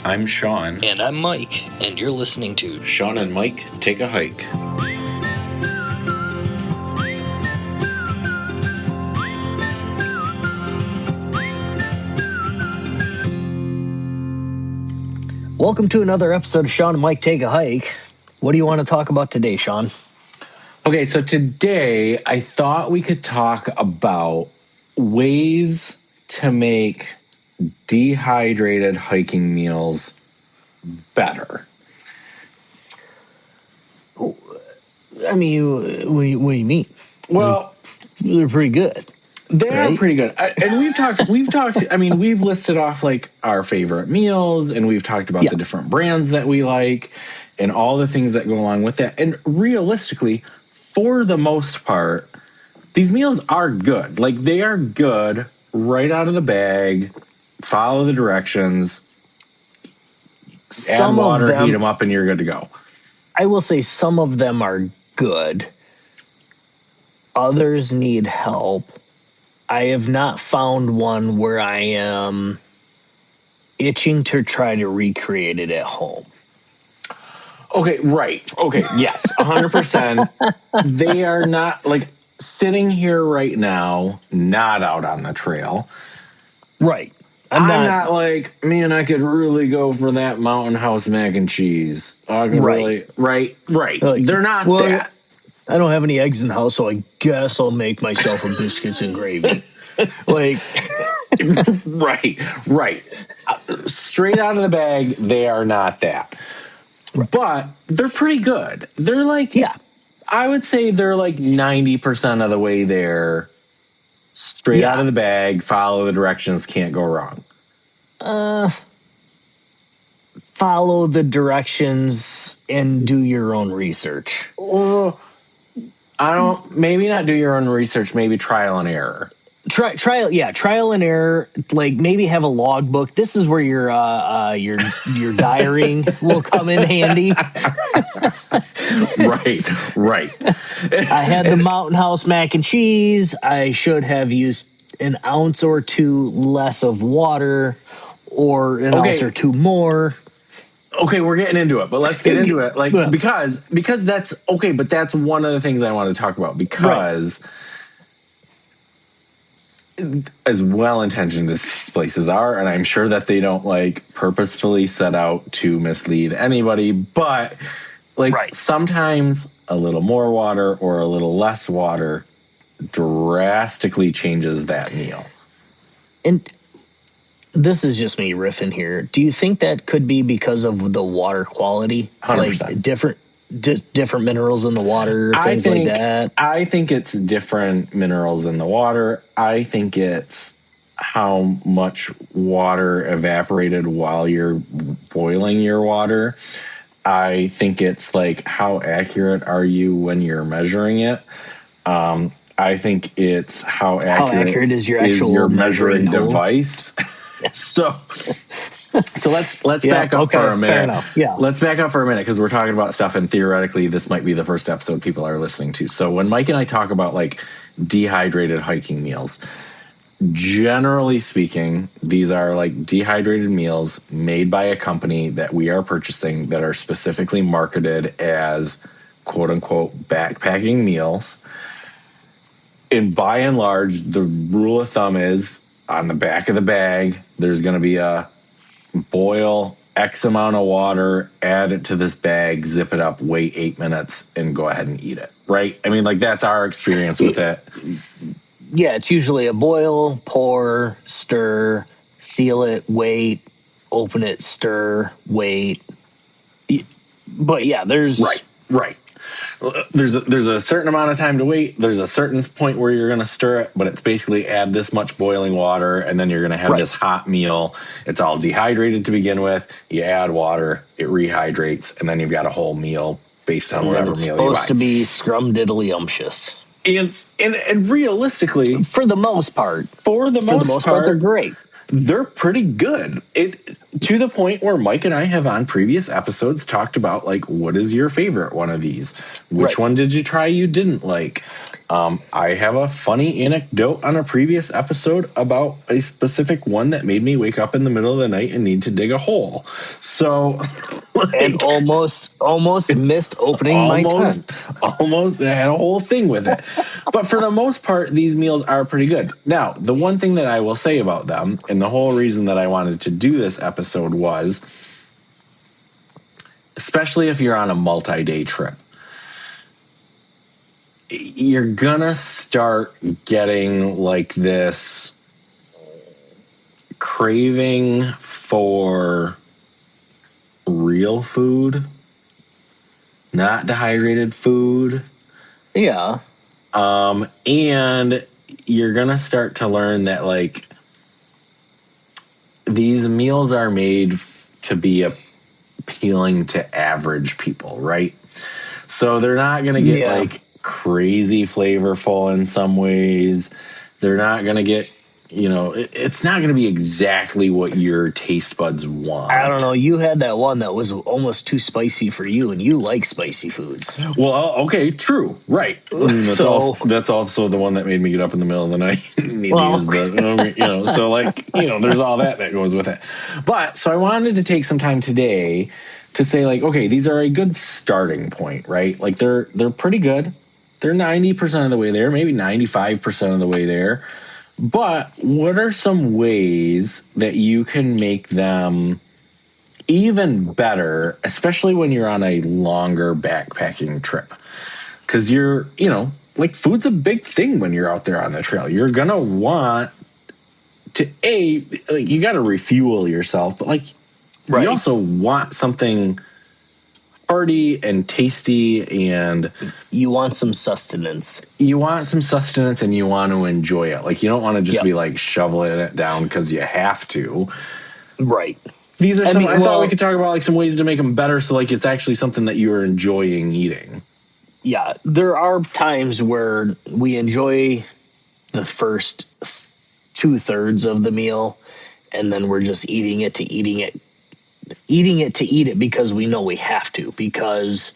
I'm Shawn. And I'm Mike, and you're listening to Shawn and Mike Take a Hike. Welcome to another episode of Shawn and Mike Take a Hike. What do you want to talk about today, Shawn? Okay, so today I thought we could talk about ways to make dehydrated hiking meals better. I mean, what do you mean? Well, they're pretty good. They are pretty good. And we've talked, I mean, we've listed off like our favorite meals, and we've talked about the different brands that we like and all the things that go along with that. And realistically, for the most part, these meals are good. Like, they are good right out of the bag. Follow the directions. Add water, heat them up, and you're good to go. I will say some of them are good. Others need help. I have not found one where I am itching to try to recreate it at home. Okay, right. Okay, yes, 100%. They are not, like, sitting here right now, not out on the trail. Right. I'm not like, man, I could really go for that Mountain House mac and cheese. I could really, right. Like, they're not that. I don't have any eggs in the house, so I guess I'll make myself a biscuits and gravy. Like, right. Straight out of the bag, they are not that. Right. But they're pretty good. They're like, I would say they're like 90% of the way there. Straight out of the bag, follow the directions, can't go wrong. Follow the directions and do your own research. Maybe not do your own research, maybe trial and error. Trial and error. Like, maybe have a logbook. This is where your diarying will come in handy. Right. I had the Mountain House mac and cheese. I should have used an ounce or two less of water, or an ounce or two more. Okay, we're getting into it, but let's get into it. Like, because that's okay, but that's one of the things I want to talk about, because as well-intentioned as these places are, and I'm sure that they don't like purposefully set out to mislead anybody, but like sometimes a little more water or a little less water drastically changes that meal. And this is just me riffing here. Do you think that could be because of the water quality? 100%. Like different minerals in the water, things like that? I think it's different minerals in the water. I think it's how much water evaporated while you're boiling your water. I think it's like, how accurate are you when you're measuring it? I think it's how accurate is your actual measuring device. So let's back up for a minute. Fair enough. Yeah. Let's back up for a minute, because we're talking about stuff, and theoretically this might be the first episode people are listening to. So when Mike and I talk about like dehydrated hiking meals, generally speaking, these are like dehydrated meals made by a company that we are purchasing that are specifically marketed as quote unquote backpacking meals. And by and large, the rule of thumb is on the back of the bag, there's going to be a boil X amount of water, add it to this bag, zip it up, wait 8 minutes, and go ahead and eat it. Right? I mean, like, that's our experience with it. Yeah, it's usually a boil, pour, stir, seal it, wait, open it, stir, wait. But yeah, there's... Right. There's a certain amount of time to wait. There's a certain point where you're going to stir it, but it's basically add this much boiling water, and then you're going to have this hot meal. It's all dehydrated to begin with. You add water, it rehydrates, and then you've got a whole meal based on whatever meal you buy. It's supposed to be scrumdiddlyumptious. And realistically, for the most part, they're great. they're pretty good. It to the point where Mike and I have on previous episodes talked about like, what is your favorite one of these? Which one did you try you didn't like? I have a funny anecdote on a previous episode about a specific one that made me wake up in the middle of the night and need to dig a hole. So, like, And almost missed opening my tent. Almost had a whole thing with it. But for the most part, these meals are pretty good. Now, the one thing that I will say about them, and the whole reason that I wanted to do this episode was, especially if you're on a multi-day trip, you're gonna start getting like this craving for real food, not dehydrated food. Yeah. And you're gonna start to learn that like these meals are made to be appealing to average people, right? So they're not gonna get like crazy flavorful in some ways. They're not gonna get, you know, it's not gonna be exactly what your taste buds want. I don't know. You had that one that was almost too spicy for you, and you like spicy foods. Well, okay, true, right. That's also the one that made me get up in the middle of the night. So like, you know, there's all that goes with it. But so I wanted to take some time today to say like, okay, these are a good starting point, right? Like they're pretty good. They're 90% of the way there, maybe 95% of the way there. But what are some ways that you can make them even better, especially when you're on a longer backpacking trip? Because you're, you know, like food's a big thing when you're out there on the trail. You're going to want to, like, you got to refuel yourself, but like, you also want something hearty and tasty, and you want some sustenance. You want some sustenance, and you want to enjoy it. Like you don't want to just be like shoveling it down because you have to. Right. These are I thought we could talk about like some ways to make them better, so like it's actually something that you are enjoying eating. Yeah, there are times where we enjoy the first 2/3 of the meal, and then we're just eating it to eat it because we know we have to, because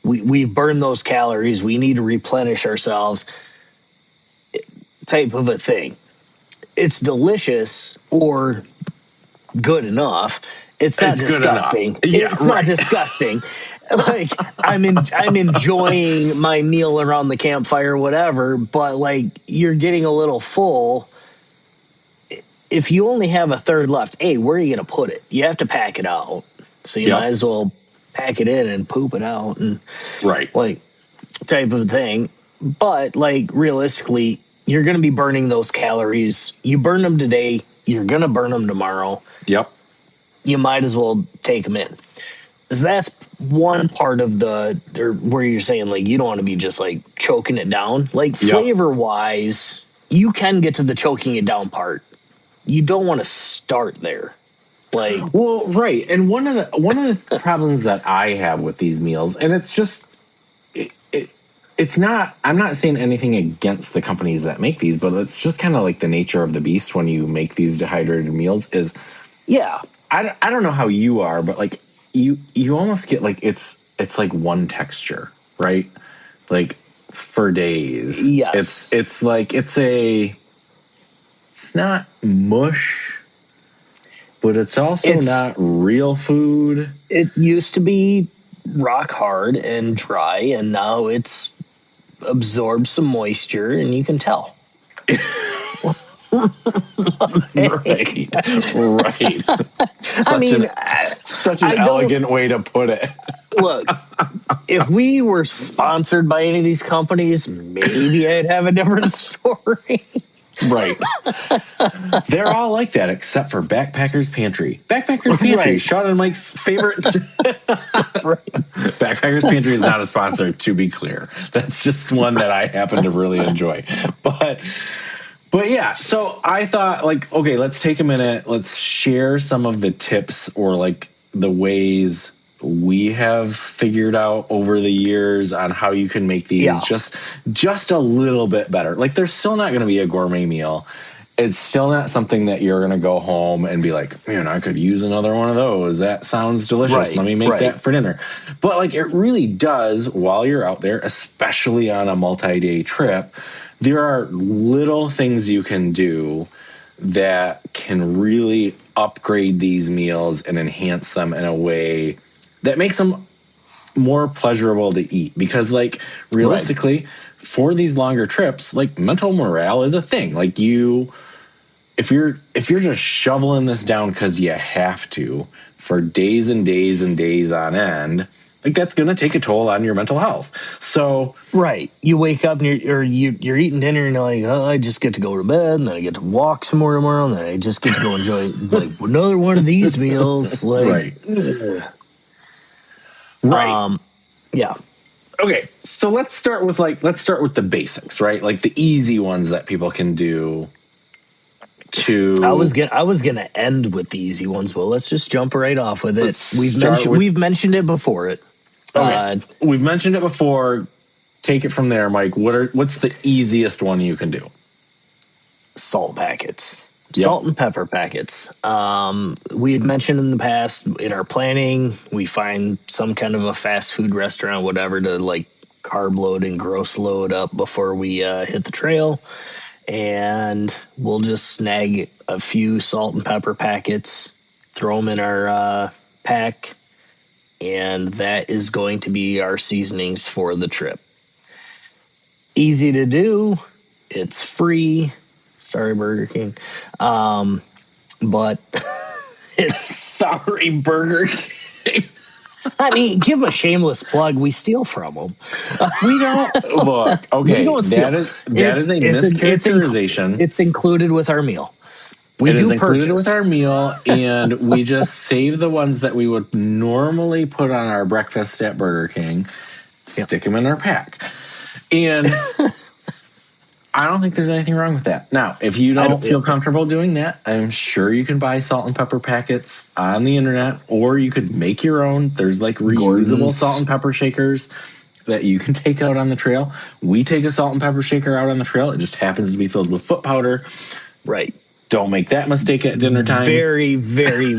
we've burned those calories. We need to replenish ourselves, type of a thing. It's delicious or good enough. It's not disgusting. It's not disgusting. Like I'm enjoying my meal around the campfire, whatever, but like you're getting a little full. If you only have a third left, where are you going to put it? You have to pack it out. So you might as well pack it in and poop it out, and like type of thing. But like realistically, you're going to be burning those calories. You burn them today, you're going to burn them tomorrow. Yep. You might as well take them in. So that's one part of where you're saying like you don't want to be just like choking it down. Like flavor wise, you can get to the choking it down part. You don't want to start there. Like, well, right. And one of the problems that I have with these meals, and it's just it's not, I'm not saying anything against the companies that make these, but it's just kind of like the nature of the beast when you make these dehydrated meals is I don't know how you are, but like you almost get like it's like one texture, right? Like for days. Yes. It's like it's not mush, but it's also not real food. It used to be rock hard and dry, and now it's absorbed some moisture, and you can tell. Right. Such an elegant way to put it. Look, if we were sponsored by any of these companies, maybe I'd have a different story. Right. They're all like that except for Backpackers Pantry. Backpackers Pantry, Shawn and Mike's favorite. Backpackers Pantry is not a sponsor, to be clear. That's just one that I happen to really enjoy. But yeah, so I thought like, okay, let's take a minute. Let's share some of the tips or like the ways we have figured out over the years on how you can make these just a little bit better. Like they're still not going to be a gourmet meal. it's still not something that you're going to go home and be like, man, I could use another one of those. That sounds delicious. Right, Let me make right. that for dinner. But like it really does while you're out there, especially on a multi-day trip, there are little things you can do that can really upgrade these meals and enhance them in a way that makes them more pleasurable to eat. Because like realistically, Right. for these longer trips, like mental morale is a thing. Like if you're just shoveling this down because you have to for days and days and days on end, like that's going to take a toll on your mental health. So right, you wake up and you're eating dinner and you're like, oh, I just get to go to bed and then I get to walk some more tomorrow and then I just get to go enjoy like another one of these meals. Like, right, right, yeah. Okay, so let's start with the basics, right? Like the easy ones that people can do. I was gonna end with the easy ones, but let's just jump right off with it. We've mentioned it before. We've mentioned it before. Take it from there, Mike. What's the easiest one you can do? Salt packets. Yep. Salt and pepper packets. We had mentioned in the past in our planning, we find some kind of a fast food restaurant, whatever, to like carb load and gross load up before we hit the trail. And we'll just snag a few salt and pepper packets, throw them in our pack, and that is going to be our seasonings for the trip. Easy to do. It's free. Sorry, Burger King. But it's sorry, Burger King. I mean, give them a shameless plug. We steal from them. We don't look. Okay, that is a mischaracterization. It's included with our meal. It is included with our meal, and we just save the ones that we would normally put on our breakfast at Burger King, stick them in our pack, and I don't think there's anything wrong with that. Now, if you don't feel comfortable doing that, I'm sure you can buy salt and pepper packets on the internet, or you could make your own. There's like reusable salt and pepper shakers that you can take out on the trail. We take a salt and pepper shaker out on the trail. It just happens to be filled with foot powder. Right. Don't make that mistake at dinner time. Very, very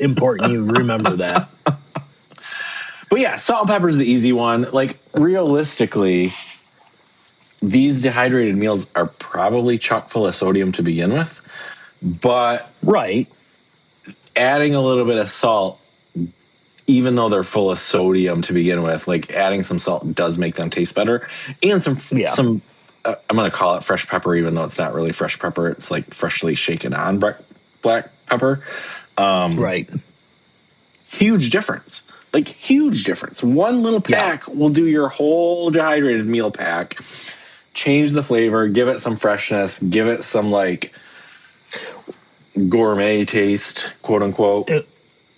important you remember that. But yeah, salt and pepper is the easy one. Like, realistically, these dehydrated meals are probably chock full of sodium to begin with, but adding a little bit of salt, even though they're full of sodium to begin with, like adding some salt does make them taste better. And some I'm going to call it fresh pepper, even though it's not really fresh pepper. It's like freshly shaken on black pepper. Huge difference. Like, huge difference. One little pack will do your whole dehydrated meal pack. Change the flavor, give it some freshness, give it some like gourmet taste, quote unquote.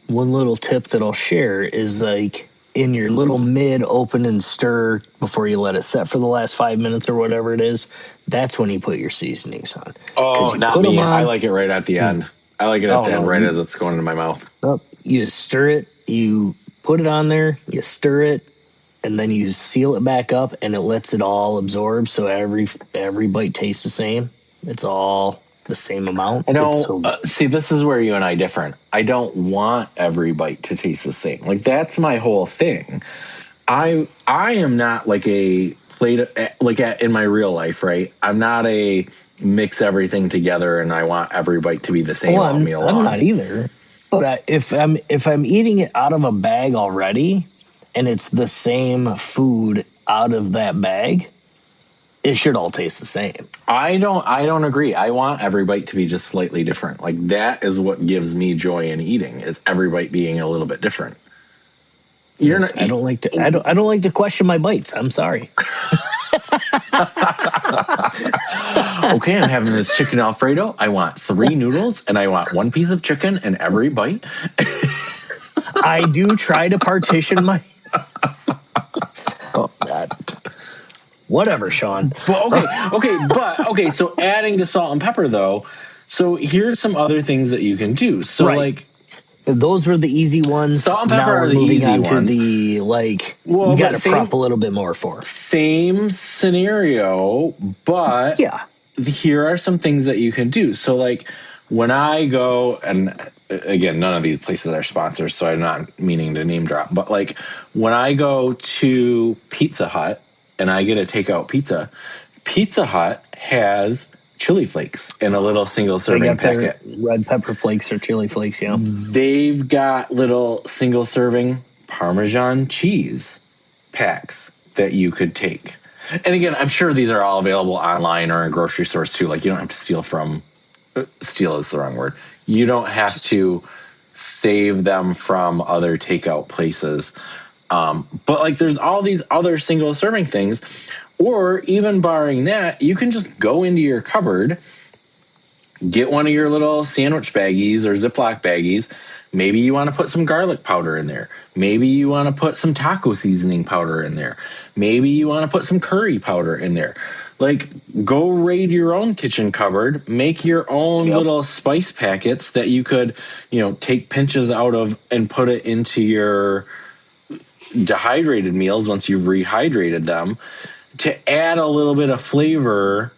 One little tip that I'll share is like in your little mid open and stir before you let it set for the last 5 minutes or whatever it is, that's when you put your seasonings on. Oh, not me. I like it right at the end. I like it at the end, right as it's going into my mouth. You stir it, you put it on there, you stir it, and then you seal it back up, and it lets it all absorb, so every bite tastes the same. It's all the same amount. I know. See, this is where you and I different. I don't want every bite to taste the same. Like, that's my whole thing. I am not like a plate in my real life, right? I'm not a mix everything together, and I want every bite to be the same all meal long. I'm not either. But if I'm eating it out of a bag already, and it's the same food out of that bag, it should all taste the same. I don't agree. I want every bite to be just slightly different. Like, that is what gives me joy in eating, is every bite being a little bit different. I don't like to question my bites. I'm sorry. Okay, I'm having this chicken Alfredo. I want 3 noodles and I want 1 piece of chicken in every bite. I do try to partition my. Oh God. Whatever, Shawn. Okay. So adding to salt and pepper, though. So here's some other things that you can do. So like, those were the easy ones. Salt and pepper are the easy ones. To the you got to prep a little bit more for. Same scenario, but here are some things that you can do. So like when I go, and again, none of these places are sponsors, so I'm not meaning to name drop, but like when I go to Pizza Hut and I get a takeout pizza, Pizza Hut has chili flakes in a little single serving packet. Red pepper flakes or chili flakes, yeah. They've got little single serving Parmesan cheese packs that you could take. And again, I'm sure these are all available online or in grocery stores too. Like you don't have to steal is the wrong word. You don't have to save them from other takeout places. But like there's all these other single serving things, or even barring that, you can just go into your cupboard, get one of your little sandwich baggies or Ziploc baggies. Maybe you want to put some garlic powder in there. Maybe you want to put some taco seasoning powder in there. Maybe you want to put some curry powder in there. Like, go raid your own kitchen cupboard, make your own little spice packets that you could, take pinches out of and put it into your dehydrated meals once you've rehydrated them to add a little bit of flavor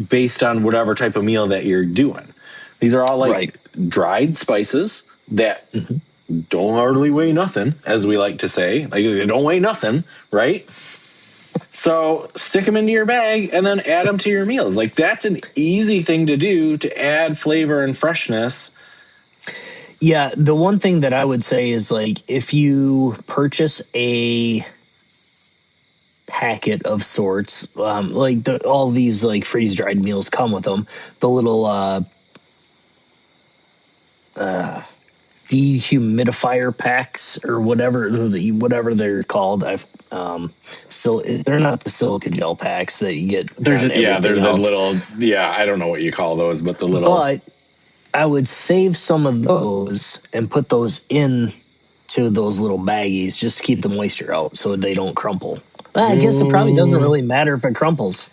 based on whatever type of meal that you're doing. These are all like dried spices that don't hardly weigh nothing, as we like to say. Like, they don't weigh nothing, right? So stick them into your bag and then add them to your meals. Like, that's an easy thing to do to add flavor and freshness. Yeah, the one thing that I would say is, like, if you purchase a packet of sorts, like all these like freeze-dried meals come with them, the little dehumidifier packs or whatever they're called. So they're not the silica gel packs that you get. They're the little, I don't know what you call those, but the little. But I would save some of those and put those in to those little baggies just to keep the moisture out so they don't crumple. I guess it probably doesn't really matter if it crumples.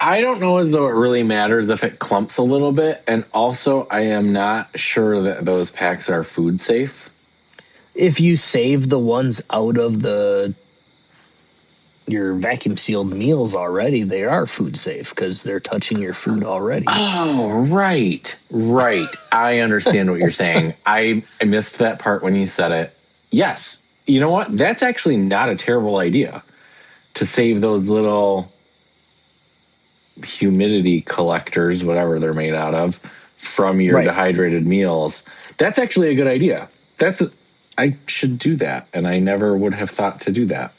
I don't know as though it really matters if it clumps a little bit. And also, I am not sure that those packs are food safe. If you save the ones out of your vacuum sealed meals already, they are food safe because they're touching your food already. Oh, right. I understand what you're saying. I missed that part when you said it. Yes. You know what? That's actually not a terrible idea to save those little humidity collectors, whatever they're made out of, from your dehydrated meals. That's actually a good idea. I should do that, and I never would have thought to do that.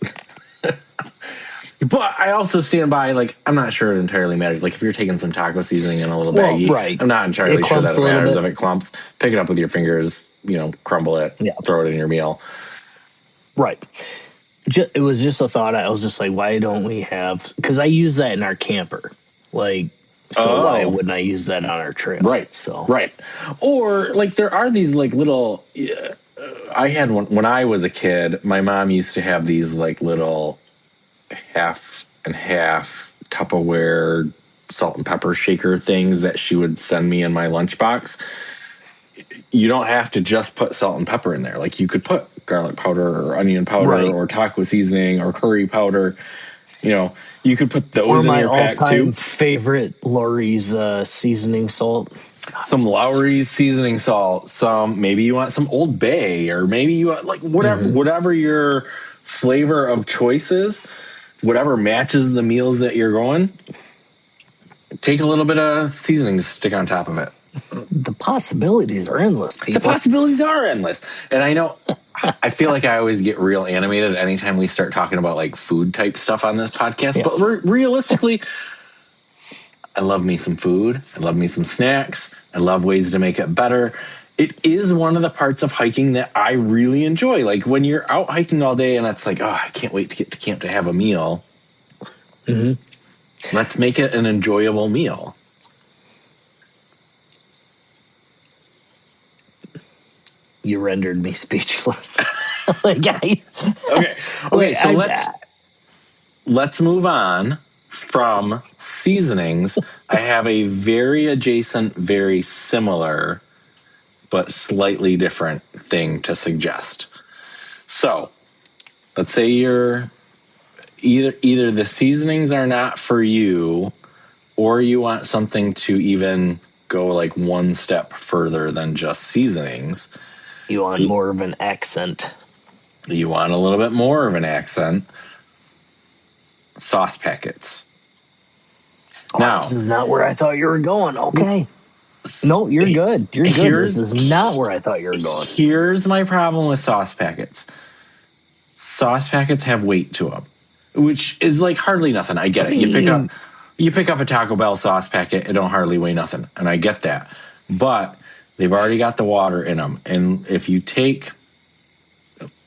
But I also stand by, like, I'm not sure it entirely matters. Like, if you're taking some taco seasoning in a little baggie, I'm not entirely sure that it matters if it clumps. Pick it up with your fingers, crumble it, throw it in your meal. Right. It was just a thought. I was just like, why don't we have... Because I use that in our camper. Like, so why wouldn't I use that on our trail? Right. So right. Or, like, there are these, like, little... I had one... When I was a kid, my mom used to have these, like, little half and half Tupperware salt and pepper shaker things that she would send me in my lunchbox. You don't have to just put salt and pepper in there. Like, you could put garlic powder or onion powder or taco seasoning or curry powder. You could put those in your pack too. My all-time favorite Lawry's seasoning salt. Some Lawry's seasoning salt. Maybe you want some Old Bay, or maybe you want, like, whatever your flavor of choice is, whatever matches the meals that you're going. Take a little bit of seasoning to stick on top of it. The possibilities are endless, people. The possibilities are endless. And I know, I feel like I always get real animated anytime we start talking about, like, food type stuff on this podcast. Yeah. But realistically, I love me some food. I love me some snacks. I love ways to make it better. It is one of the parts of hiking that I really enjoy. Like, when you're out hiking all day and it's like, I can't wait to get to camp to have a meal. Let's make it an enjoyable meal. You rendered me speechless. Okay, so let's move on from seasonings. I have a very adjacent, very similar, but slightly different thing to suggest. So let's say you're either the seasonings are not for you, or you want something to even go like one step further than just seasonings. You want more of an accent. You want a little bit more of an accent. Sauce packets. Now, this is not where I thought you were going. Okay. No, you're good. You're good. This is not where I thought you were going. Here's my problem with sauce packets. Sauce packets have weight to them, which is like hardly nothing. I get it. You pick up a Taco Bell sauce packet, it don't hardly weigh nothing, and I get that. But they've already got the water in them, and if you take,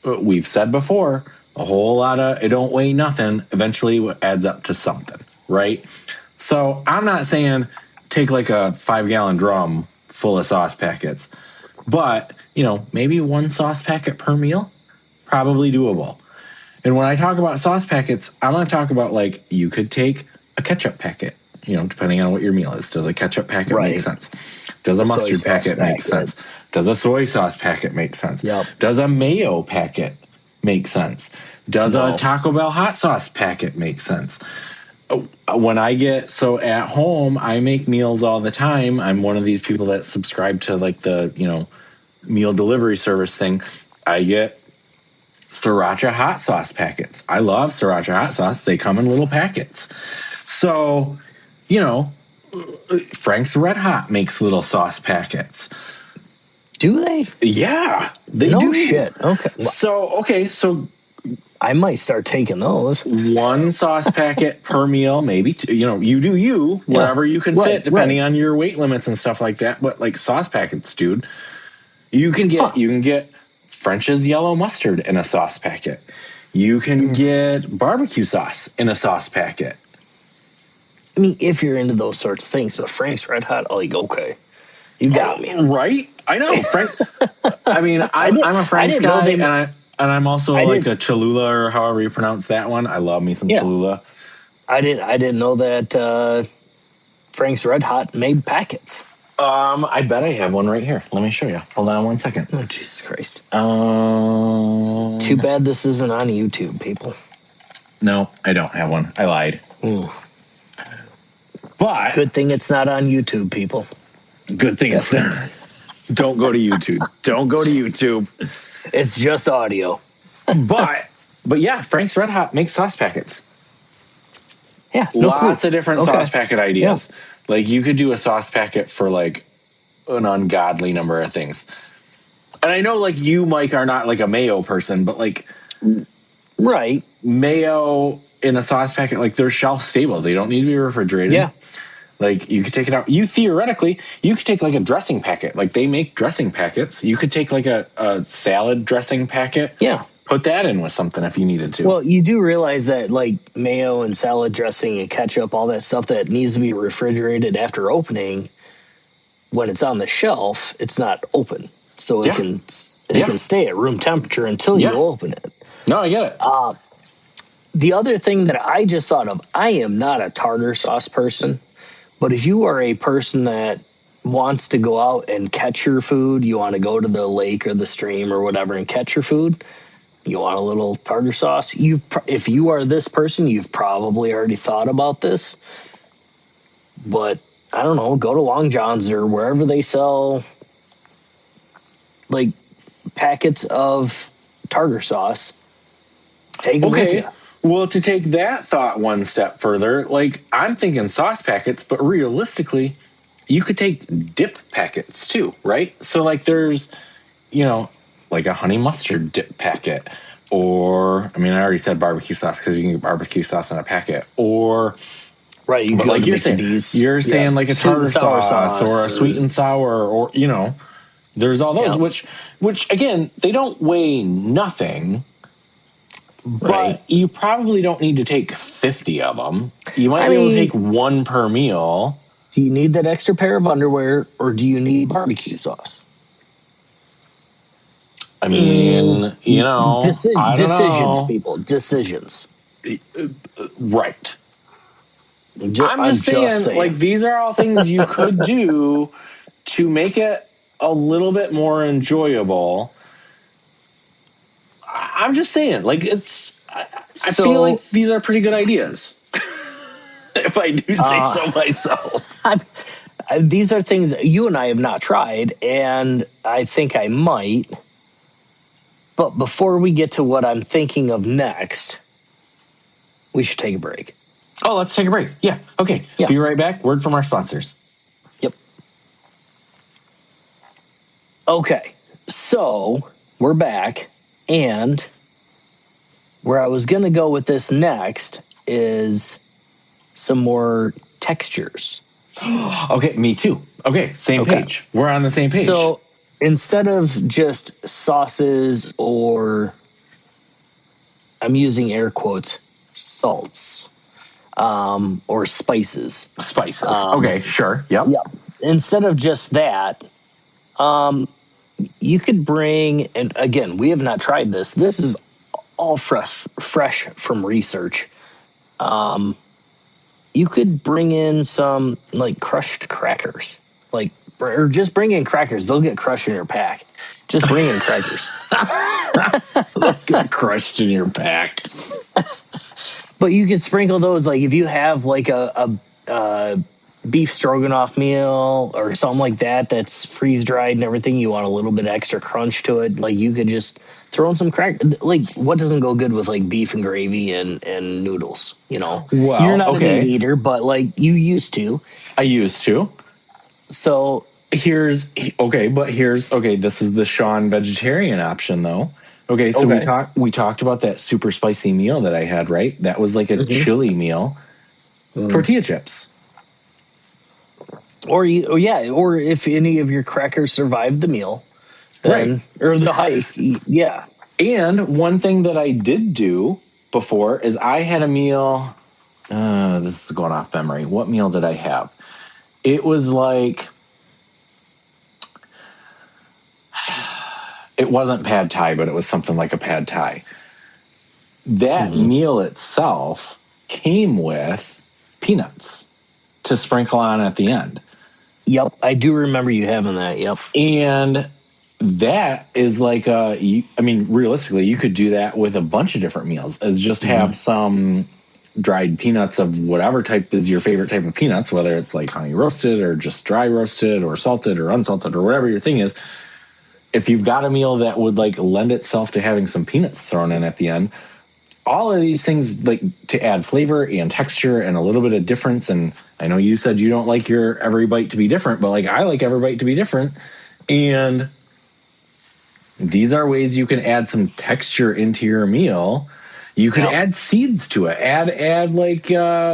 we've said before, a whole lot of it don't weigh nothing. Eventually, it adds up to something, right? So I'm not saying take like a 5-gallon drum full of sauce packets, but maybe one sauce packet per meal, probably doable. And when I talk about sauce packets, I'm going to talk about like you could take a ketchup packet, depending on what your meal is. Does a ketchup packet make sense? Does a mustard packet make sense? Does a soy sauce packet make sense? Yep. Does a mayo packet make sense? Does a Taco Bell hot sauce packet make sense? When at home, I make meals all the time. I'm one of these people that subscribe to like the, meal delivery service thing. I get sriracha hot sauce packets. I love sriracha hot sauce. They come in little packets. So, Frank's Red Hot makes little sauce packets. Do they? Yeah, they do. No shit. Okay. So I might start taking those. One sauce packet per meal, maybe two. You do you, wherever you can fit, depending on your weight limits and stuff like that. But like sauce packets, dude, you can get French's yellow mustard in a sauce packet. You can get barbecue sauce in a sauce packet. I mean, if you're into those sorts of things, but Frank's Red Hot, okay. You got me. Right? I know. Frank. I mean, I'm a Frank's guy, and I'm also like a Cholula, or however you pronounce that one. I love me some Cholula. I didn't know that Frank's Red Hot made packets. I bet I have one right here. Let me show you. Hold on 1 second. Oh, Jesus Christ. Too bad this isn't on YouTube, people. No, I don't have one. I lied. Ooh. But good thing it's not on YouTube, people. Good thing it's there. Don't go to YouTube. Don't go to YouTube. It's just audio. but yeah, Frank's Red Hot makes sauce packets. Yeah, lots of different sauce packet ideas. Yeah. Like you could do a sauce packet for like an ungodly number of things. And I know like you, Mike, are not like a mayo person, but like mayo in a sauce packet, like they're shelf stable. They don't need to be refrigerated. Yeah. Like you could take it out. You could take like a dressing packet. Like they make dressing packets. You could take like a salad dressing packet. Yeah. Put that in with something if you needed to. Well, you do realize that like mayo and salad dressing and ketchup, all that stuff that needs to be refrigerated after opening, when it's on the shelf, it's not open. So it can stay at room temperature until you open it. No, I get it. The other thing that I just thought of, I am not a tartar sauce person, but if you are a person that wants to go out and catch your food, you want to go to the lake or the stream or whatever and catch your food, you want a little tartar sauce. If you are this person, you've probably already thought about this. But I don't know, go to Long John's or wherever they sell like packets of tartar sauce. Take them with you. Well, to take that thought one step further, like I'm thinking sauce packets, but realistically, you could take dip packets too, right? So like there's, like a honey mustard dip packet, or I already said barbecue sauce because you can get barbecue sauce in a packet, or you but like you're saying like a tartar sauce or a sweet and sour, or there's all those which again they don't weigh nothing. But you probably don't need to take 50 of them. You might be able to take one per meal. Do you need that extra pair of underwear, or do you need barbecue sauce? I mean, decisions, people. Decisions. Right. I'm just saying, like, these are all things you could do to make it a little bit more enjoyable. I'm just saying, like, I feel like these are pretty good ideas. if I do say so myself. These are things you and I have not tried, and I think I might. But before we get to what I'm thinking of next, we should take a break. Oh, let's take a break. Yeah. Okay. Yeah. Be right back. Word from our sponsors. Yep. Okay. So we're back, and where I was going to go with this next is some more textures. Okay, me too. Okay, same page. We're on the same page. So instead of just sauces or, I'm using air quotes, salts, or spices. Spices. Okay, sure. Yep. Yeah. Instead of just that, you could bring, and again, we have not tried this. This is all fresh from research. You could bring in some like crushed crackers, or just bring in crackers. They'll get crushed in your pack. Just bring in crackers. They'll get crushed in your pack. But you can sprinkle those, like if you have like a beef stroganoff meal or something like that that's freeze dried and everything. You want a little bit extra crunch to it. Like you could just throw in some like what doesn't go good with like beef and gravy and noodles, you know? Well, you're not a meat eater, but like you used to. I used to. So this is the Shawn vegetarian option though. Okay, so we talked about that super spicy meal that I had, right? That was like a chili meal. Tortilla chips. Or if any of your crackers survived the meal, then, or the hike, yeah. And one thing that I did do before is I had a meal. This is going off memory. What meal did I have? It was like, it wasn't pad thai, but it was something like a pad thai. That meal itself came with peanuts to sprinkle on at the end. Yep, I do remember you having that. Yep. And that is like realistically, you could do that with a bunch of different meals. Is just have some dried peanuts of whatever type is your favorite type of peanuts, whether it's like honey roasted or just dry roasted or salted or unsalted or whatever your thing is. If you've got a meal that would like lend itself to having some peanuts thrown in at the end, all of these things like to add flavor and texture and a little bit of difference. And I know you said you don't like your every bite to be different, but like I like every bite to be different. And these are ways you can add some texture into your meal. You could add seeds to it. Add like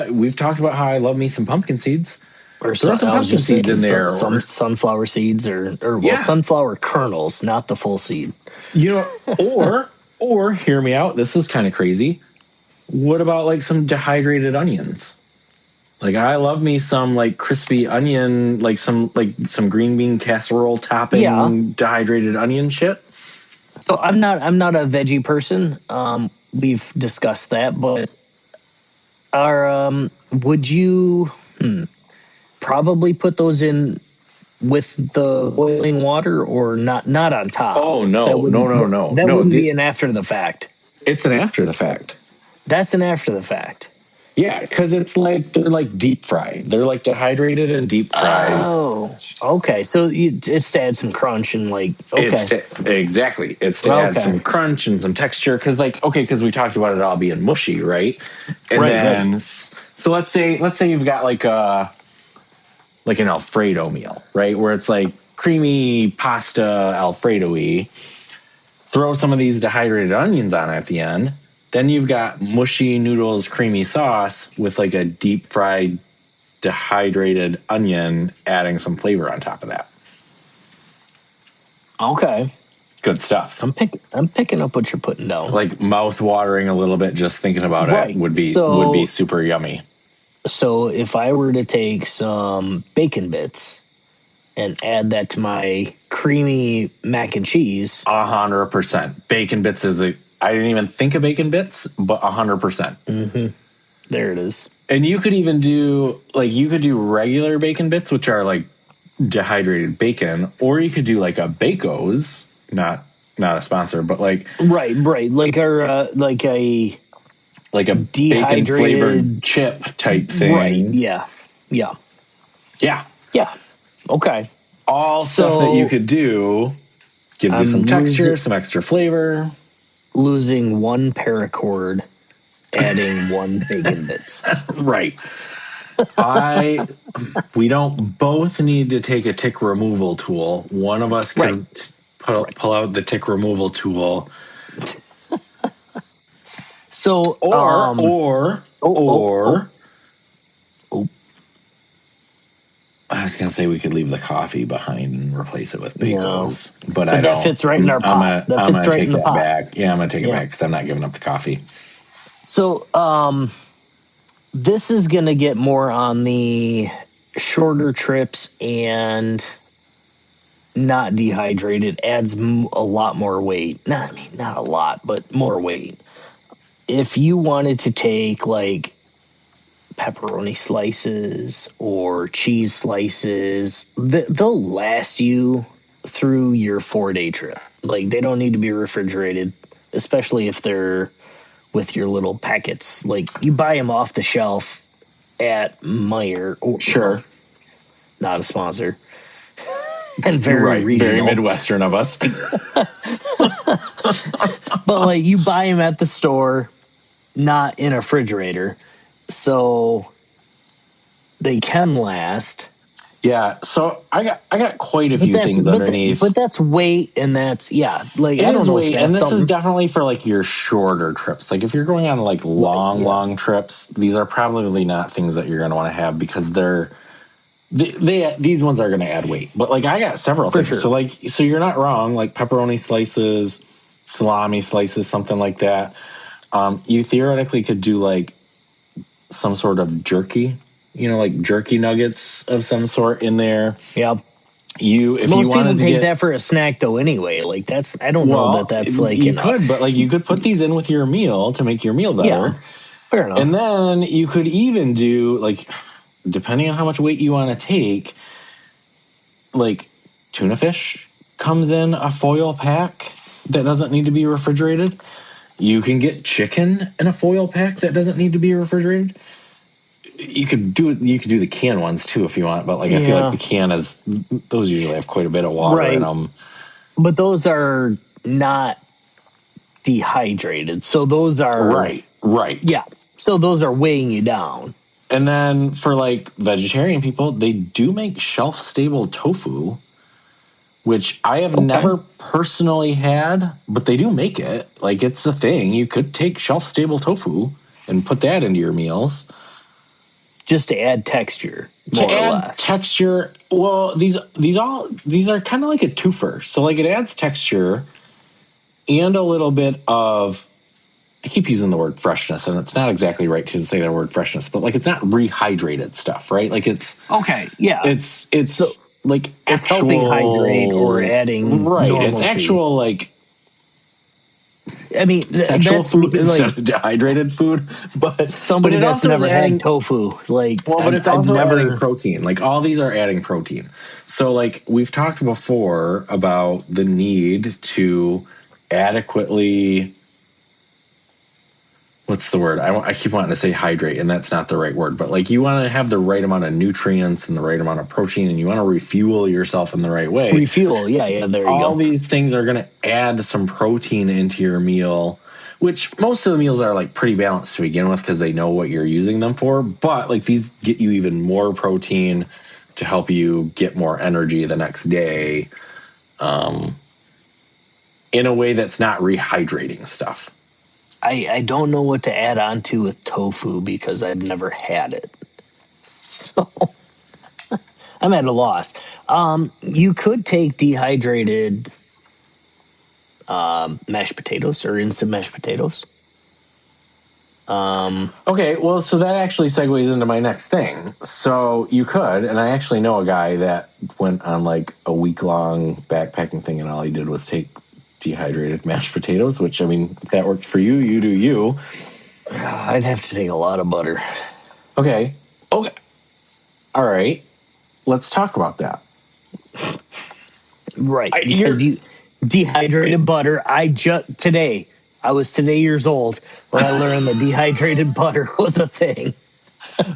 we've talked about how I love me some pumpkin seeds. Or some pumpkin seeds in there. Some sunflower seeds or sunflower kernels, not the full seed. You know, or hear me out. This is kind of crazy. What about like some dehydrated onions? Like I love me some like crispy onion, like some green bean casserole topping dehydrated onion shit. So I'm not a veggie person. We've discussed that, but would you probably put those in with the boiling water or not on top? Oh, no. That wouldn't be an after the fact. It's an after the fact. That's an after the fact. Yeah, because it's like they're like deep fried. They're like dehydrated and deep fried. Oh, okay. So it's to add some crunch and like exactly. It's to add some crunch and some texture because we talked about it all being mushy, right? And so let's say you've got like an Alfredo meal, right? Where it's like creamy pasta Alfredo-y. Throw some of these dehydrated onions on at the end. Then you've got mushy noodles, creamy sauce with like a deep fried dehydrated onion, adding some flavor on top of that. Okay. Good stuff. I'm picking up what you're putting down. Like mouth watering a little bit just thinking about it would be super yummy. So if I were to take some bacon bits and add that to my creamy mac and cheese. 100%. Bacon bits I didn't even think of bacon bits, but 100%. Mm-hmm. There it is. And you could even do regular bacon bits, which are like dehydrated bacon, or you could do like a Baco's, not a sponsor, but like right, like our like a like a bacon flavored chip type thing. Right. Yeah. Yeah. Yeah. Yeah. Okay. All stuff that you could do gives you some texture, some extra flavor. Losing one paracord, adding one bacon bits. Right. We don't both need to take a tick removal tool. One of us could pull out the tick removal tool. So, or I was gonna say we could leave the coffee behind and replace it with Bacos, but I don't. That fits right in our pot. I'm gonna take that back. Yeah, I'm gonna take it back because I'm not giving up the coffee. So, this is gonna get more on the shorter trips and not dehydrated. Adds a lot more weight. Not a lot, but more weight. If you wanted to take like pepperoni slices or cheese slices, they'll last you through your 4-day trip. Like, they don't need to be refrigerated, especially if they're with your little packets. Like, you buy them off the shelf at Meijer. Sure. Not a sponsor. And very regional. Very Midwestern of us. But like, you buy them at the store, not in a refrigerator. So they can last. Yeah, so I got quite a few things underneath. But that's weight, and that's like, I don't know weight, and this is definitely for like your shorter trips. Like if you're going on like long trips, these are probably not things that you're going to want to have because these ones are going to add weight. But like I got several things. Sure. So you're not wrong. Like pepperoni slices, salami slices, something like that. You theoretically could do like some sort of jerky, like jerky nuggets of some sort in there. Yeah. Most people take that for a snack though anyway. Like I don't know that's like you could, but like you could put these in with your meal to make your meal better. Yeah, fair enough. And then you could even do like, depending on how much weight you want to take, like tuna fish comes in a foil pack that doesn't need to be refrigerated. You can get chicken in a foil pack that doesn't need to be refrigerated. You could do the can ones too if you want, but like I feel like the can those usually have quite a bit of water in them. But those are not dehydrated, so those are right. Yeah, so those are weighing you down. And then for like vegetarian people, they do make shelf-stable tofu, which I have never personally had, but they do make it. Like it's a thing. You could take shelf-stable tofu and put that into your meals. Just to add texture, more or less. Texture. Well, these are kind of like a twofer. So like it adds texture and a little bit of, I keep using the word freshness, and it's not exactly right to say the word freshness, but like it's not rehydrated stuff, right? Like it's it's like it's helping hydrate or adding normalcy. It's actual like. I mean, actual food instead of dehydrated food, but somebody that's never had tofu, like, but it's also adding protein. Like all these are adding protein. So like we've talked before about the need to adequately. What's the word? I keep wanting to say hydrate, and that's not the right word. But like you want to have the right amount of nutrients and the right amount of protein, and you want to refuel yourself in the right way. Refuel, yeah, there you go. All these things are going to add some protein into your meal, which most of the meals are like pretty balanced to begin with because they know what you're using them for. But like these get you even more protein to help you get more energy the next day, in a way that's not rehydrating stuff. I don't know what to add on to with tofu because I've never had it. So I'm at a loss. You could take dehydrated mashed potatoes or instant mashed potatoes. Okay, well, so that actually segues into my next thing. So you could, and I actually know a guy that went on like a week-long backpacking thing, and all he did was take dehydrated mashed potatoes, which, I mean, if that works for you, you do you. I'd have to take a lot of butter. Okay. All right. Let's talk about that. Right. Because you dehydrated butter. I just today I was today years old when I learned that dehydrated butter was a thing.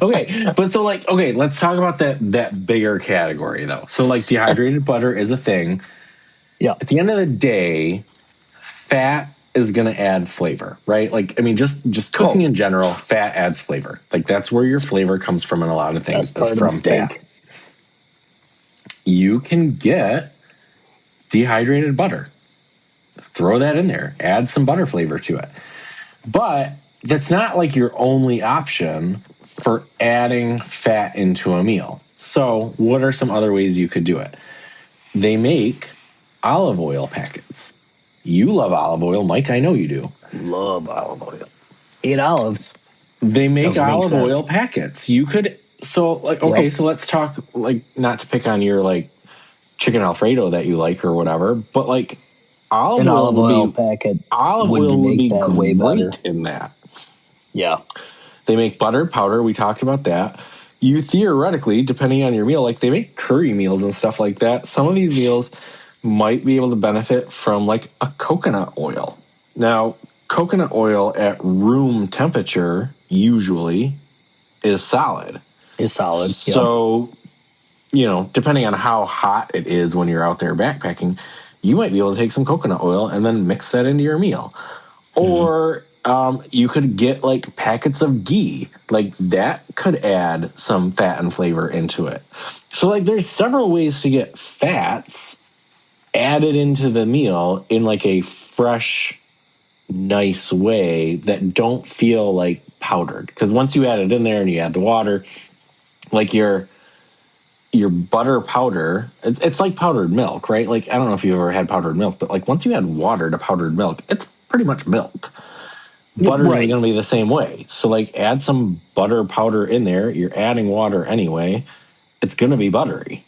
Okay, but so like, okay, let's talk about that bigger category though. So like, dehydrated butter is a thing. Yeah. At the end of the day, fat is going to add flavor, right? Like, I mean, just cooking in general, fat adds flavor. Like that's where your flavor comes from in a lot of things. That's part is of from the steak. Fat. You can get dehydrated butter. Throw that in there. Add some butter flavor to it. But that's not like your only option for adding fat into a meal. So, what are some other ways you could do it? They make olive oil packets. You love olive oil, Mike. I know you do. Love olive oil. Eat olives. They make olive oil packets. You could, so like, okay, so let's talk, like, not to pick on your like chicken Alfredo that you like or whatever, but like olive oil packet. Olive oil would be great in that. Yeah. They make butter powder. We talked about that. You theoretically, depending on your meal, like they make curry meals and stuff like that. Some of these meals might be able to benefit from like a coconut oil. Now, coconut oil at room temperature usually is solid. So, you know, depending on how hot it is when you're out there backpacking, you might be able to take some coconut oil and then mix that into your meal. Or you could get like packets of ghee. Like that could add some fat and flavor into it. So like there's several ways to get fats added into the meal in like a fresh, nice way that don't feel like powdered. Because once you add it in there and you add the water, like your butter powder, it's like powdered milk, right? Like, I don't know if you've ever had powdered milk, but like once you add water to powdered milk, it's pretty much milk. Butter is going to be the same way. So like add some butter powder in there. You're adding water anyway. It's going to be buttery.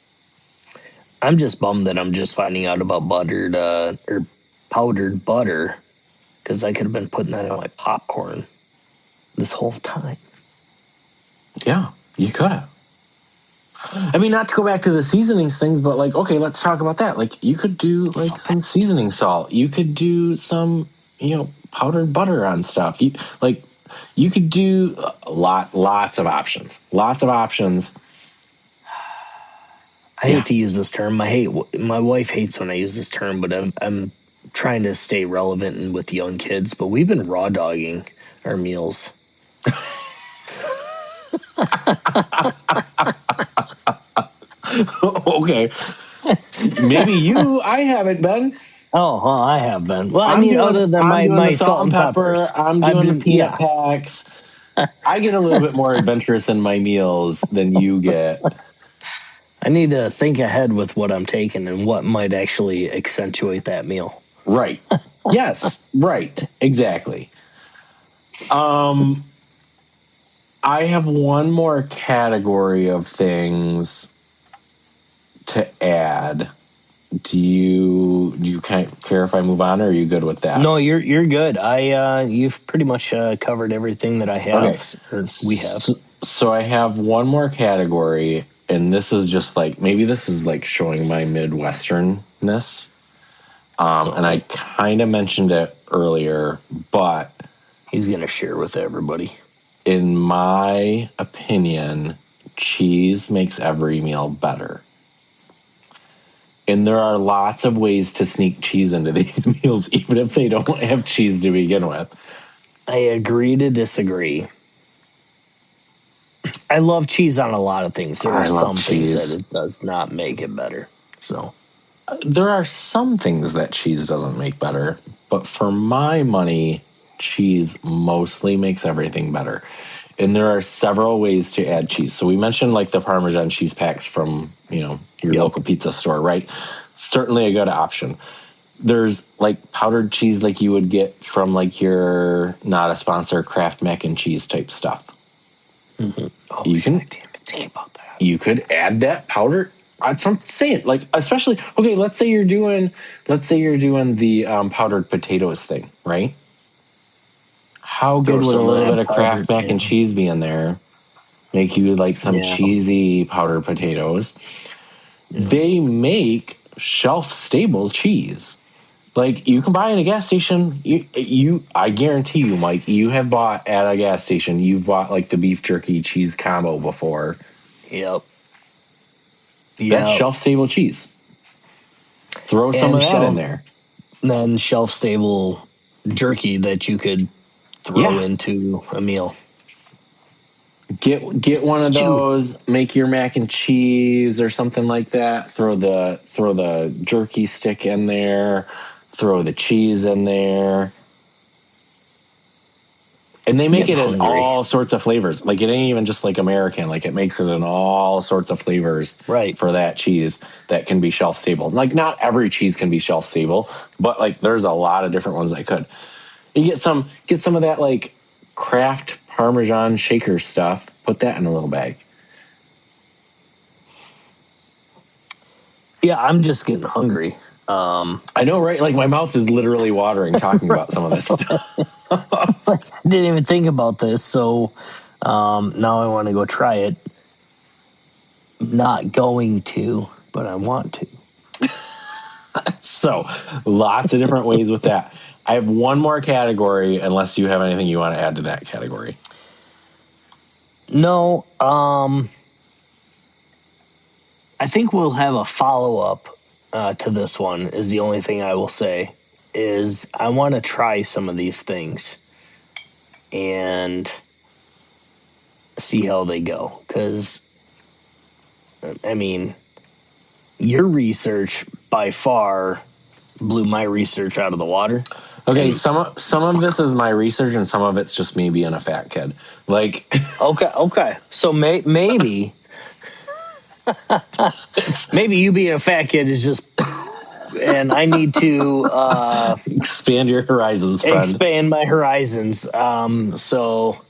I'm just bummed that I'm just finding out about buttered or powdered butter because I could have been putting that in my popcorn this whole time. Yeah, you could have. I mean, not to go back to the seasonings things, but like, okay, let's talk about that. Like, you could do like some seasoning salt. You could do some, you know, powdered butter on stuff. You could do lots of options. Lots of options. I hate to use this term. My wife hates when I use this term, but I'm trying to stay relevant and with young kids. But we've been raw dogging our meals. Okay. Maybe you, I haven't been. Oh, well, I have been. Well, I mean, other than my salt and pepper, I'm doing the peanut packs. I get a little bit more adventurous in my meals than you get. I need to think ahead with what I'm taking and what might actually accentuate that meal. Right. Yes. Right. Exactly. I have one more category of things to add. Do you care if I move on, or are you good with that? No, you're good. You've pretty much covered everything that I have. Okay. Or we have. So I have one more category, and this is just like, maybe this is like showing my Midwesternness. And I kind of mentioned it earlier, but he's gonna share with everybody. In my opinion, cheese makes every meal better. And there are lots of ways to sneak cheese into these meals, even if they don't have cheese to begin with. I agree to disagree. I love cheese on a lot of things. There are some things that it does not make it better. So there are some things that cheese doesn't make better, but for my money, cheese mostly makes everything better. And there are several ways to add cheese. So we mentioned like the Parmesan cheese packs from, you know, your local pizza store, right? Certainly a good option. There's like powdered cheese like you would get from like your, not a sponsor, Kraft mac and cheese type stuff. Mm-hmm. Oh, I didn't even think about that. You could add that powder. That's what I'm saying. Like, especially, okay, let's say you're doing the powdered potatoes thing, right? How good would a little bit of Kraft mac and cheese be in there? Make you like some cheesy powdered potatoes. Yeah. They make shelf-stable cheese. Like, you can buy in a gas station. I guarantee you, Mike, you have bought at a gas station. You've bought like the beef jerky cheese combo before. Yep. That's shelf stable cheese. Throw some of that in there. Then shelf stable jerky that you could throw into a meal. Get one of those. Make your mac and cheese or something like that. Throw the jerky stick in there. Throw the cheese in there. And they make it in all sorts of flavors. Like, it ain't even just like American. Like, it makes it in all sorts of flavors for that cheese that can be shelf stable. Like, not every cheese can be shelf stable, but like there's a lot of different ones that could. You get some of that like Kraft Parmesan shaker stuff. Put that in a little bag. Yeah, I'm just getting hungry. I know, right? Like, my mouth is literally watering talking about some of this stuff. I didn't even think about this, so now I want to go try it. Not going to, but I want to. So, lots of different ways with that. I have one more category, unless you have anything you want to add to that category. No, I think we'll have a follow-up to this one, is the only thing I will say. Is I want to try some of these things and see how they go. Because, I mean, your research by far blew my research out of the water. Okay, some of this is my research, and some of it's just me being a fat kid. Like, okay. So maybe maybe you being a fat kid is just, and I need to expand your horizons, friend. Expand my horizons. So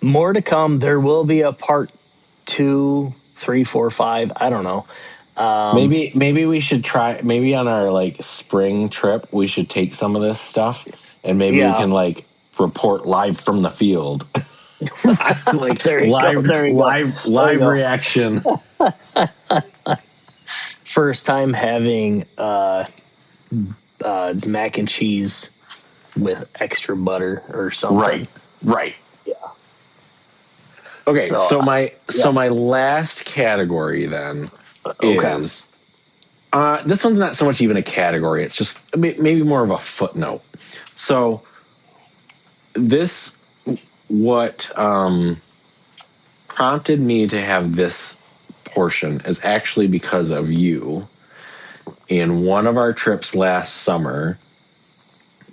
more to come. There will be a part 2, 3, 4, 5. I don't know. Maybe we should try. Maybe on our like spring trip, we should take some of this stuff, and maybe we can like report live from the field. Like live reaction. First time having mac and cheese with extra butter or something. Right. Yeah. Okay, so my last category then is this one's not so much even a category. It's just maybe more of a footnote. So what prompted me to have this portion is actually because of you. In one of our trips last summer,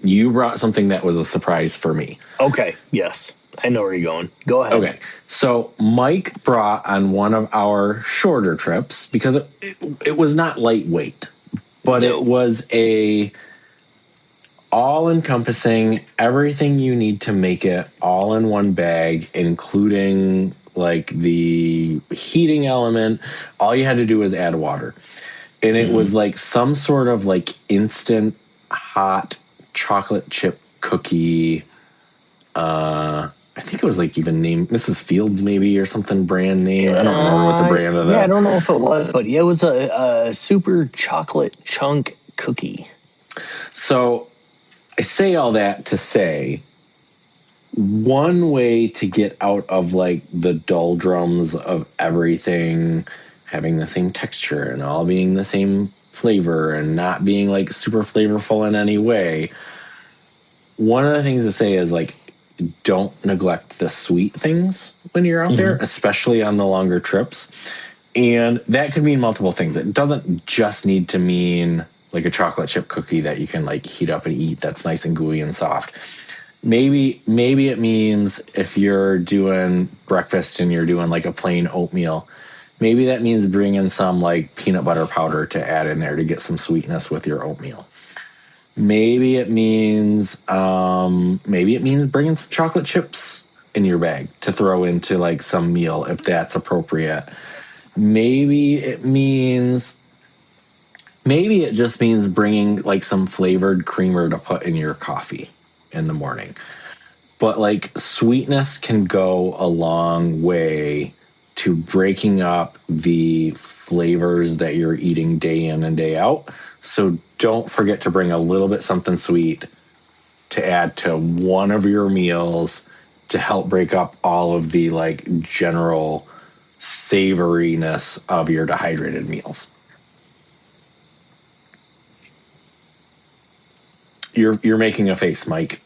you brought something that was a surprise for me. Okay, yes. I know where you're going. Go ahead. Okay, so Mike brought on one of our shorter trips, because it was not lightweight, but it was a all-encompassing, everything you need to make it all in one bag, including like the heating element. All you had to do was add water. And it was like some sort of like instant hot chocolate chip cookie. I think it was like even named Mrs. Fields maybe, or something brand name. I don't remember what the brand of that. Yeah, I don't know if it was, but it was a super chocolate chunk cookie. So I say all that to say, one way to get out of like the doldrums of everything having the same texture and all being the same flavor and not being like super flavorful in any way, one of the things to say is like, don't neglect the sweet things when you're out there, especially on the longer trips. And that could mean multiple things. It doesn't just need to mean like a chocolate chip cookie that you can like heat up and eat that's nice and gooey and soft. Maybe it means if you're doing breakfast and you're doing like a plain oatmeal, maybe that means bringing some like peanut butter powder to add in there to get some sweetness with your oatmeal. Maybe it means bringing some chocolate chips in your bag to throw into like some meal if that's appropriate. Maybe it just means bringing like some flavored creamer to put in your coffee in the morning. But like sweetness can go a long way to breaking up the flavors that you're eating day in and day out. So don't forget to bring a little bit something sweet to add to one of your meals to help break up all of the like general savoriness of your dehydrated meals. You're making a face, Mike.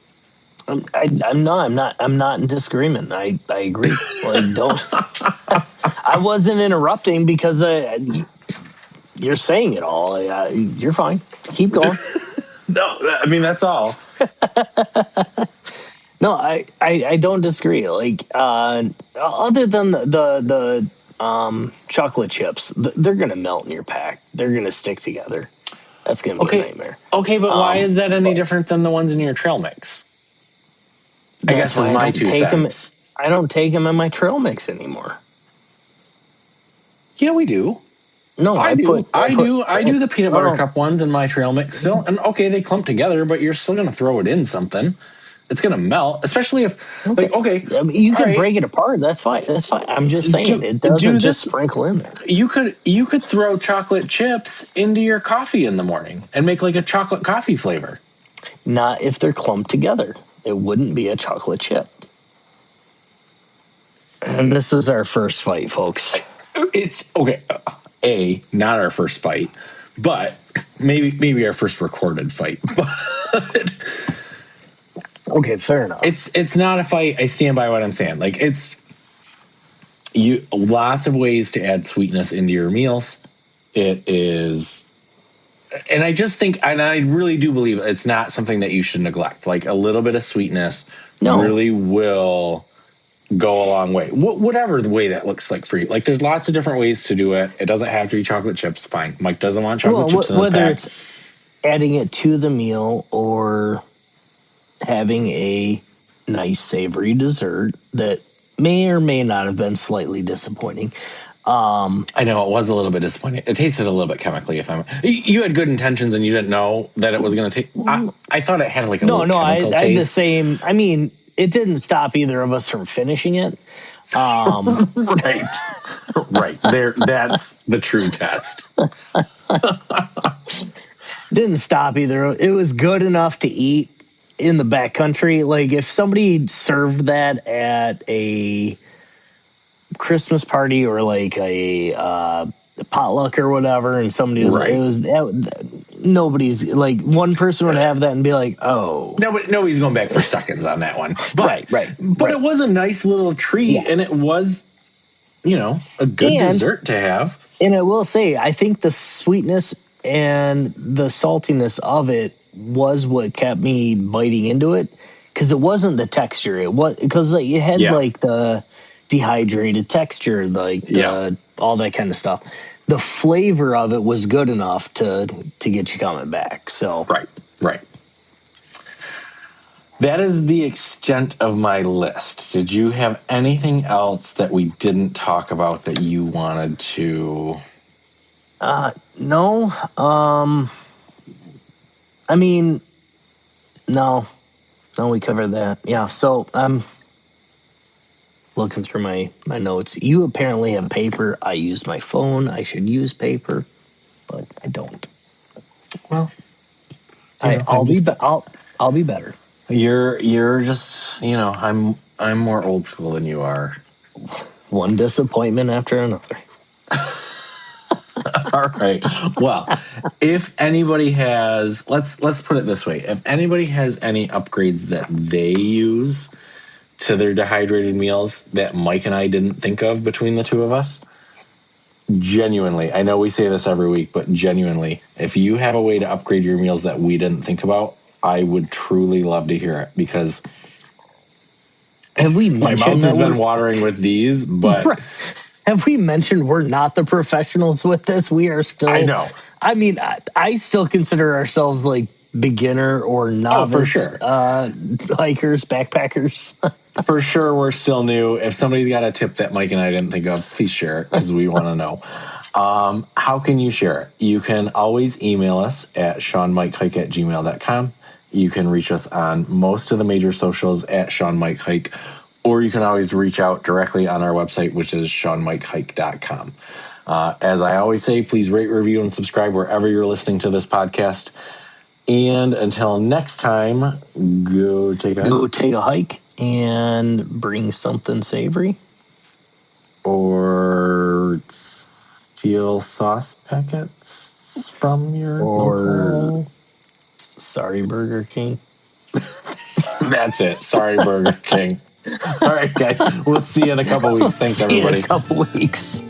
I'm not in disagreement. I agree. Like, don't. I wasn't interrupting because you're saying it all. You're fine. Keep going. No, I mean that's all. No, I don't disagree. Like, other than the chocolate chips, they're gonna melt in your pack. They're gonna stick together. That's gonna be a nightmare. Okay, but why is that any different than the ones in your trail mix? I guess is my 2 cents. I don't take them in my trail mix anymore. Yeah, we do. No, I do the peanut butter cup ones in my trail mix still. And okay, they clump together, but you're still going to throw it in something. It's going to melt, especially if I mean, you can break it apart. That's fine. I'm just saying it doesn't just sprinkle in there. You could throw chocolate chips into your coffee in the morning and make like a chocolate coffee flavor. Not if they're clumped together. It wouldn't be a chocolate chip. And this is our first fight, folks. It's okay. Not our first fight, but maybe our first recorded fight. But okay, fair enough. It's not a fight. I stand by what I'm saying. Like it's lots of ways to add sweetness into your meals. It is, and I just think, and I really do believe it's not something that you should neglect. Like a little bit of sweetness really will go a long way. Whatever the way that looks like for you. Like there's lots of different ways to do it. It doesn't have to be chocolate chips. Fine. Mike doesn't want chocolate chips in his whether pack. It's adding it to the meal or having a nice savory dessert that may or may not have been slightly disappointing. I know it was a little bit disappointing. It tasted a little bit chemically. You had good intentions and you didn't know that it was going to taste. I thought it had like a little chemical taste. I had the same. I mean, it didn't stop either of us from finishing it. Right. There. That's the true test. Didn't stop either. It was good enough to eat in the backcountry. Like if somebody served that at a Christmas party or like a potluck or whatever, and somebody was nobody's like one person would have that and be like, oh, nobody's going back for seconds on that one. But right. It was a nice little treat, and it was, a good dessert to have. And I will say, I think the sweetness and the saltiness of it was what kept me biting into it, because it wasn't the texture. It was because it had like the dehydrated texture, all that kind of stuff. The flavor of it was good enough to get you coming back. So right. That is the extent of my list. Did you have anything else that we didn't talk about that you wanted to? No. I mean, no, we covered that. Yeah. So I'm looking through my notes. You apparently have paper. I used my phone. I should use paper, but I don't. Well, I'll be better. You're just, I'm more old school than you are. One disappointment after another. All right. Well, if anybody has, let's put it this way. If anybody has any upgrades that they use to their dehydrated meals that Mike and I didn't think of between the two of us, genuinely, I know we say this every week, but genuinely, if you have a way to upgrade your meals that we didn't think about, I would truly love to hear it, because have we my mouth has been watering with these, but have we mentioned we're not the professionals with this? We are still. I know. I mean, I still consider ourselves like beginner or novice for sure. Hikers, backpackers. For sure, we're still new. If somebody's got a tip that Mike and I didn't think of, please share it, because we want to know. How can you share it? You can always email us at shawnmikehike@gmail.com. You can reach us on most of the major socials at Shawn Mike Hike, or you can always reach out directly on our website, which is shawnmikehike.com. As I always say, please rate, review, and subscribe wherever you're listening to this podcast. And until next time, go take a hike and bring something savory. Or steal sauce packets from your local. Sorry, Burger King. That's it. Sorry, Burger King. All right, guys. We'll see you in a couple weeks. Thanks, everybody. See you in a couple weeks.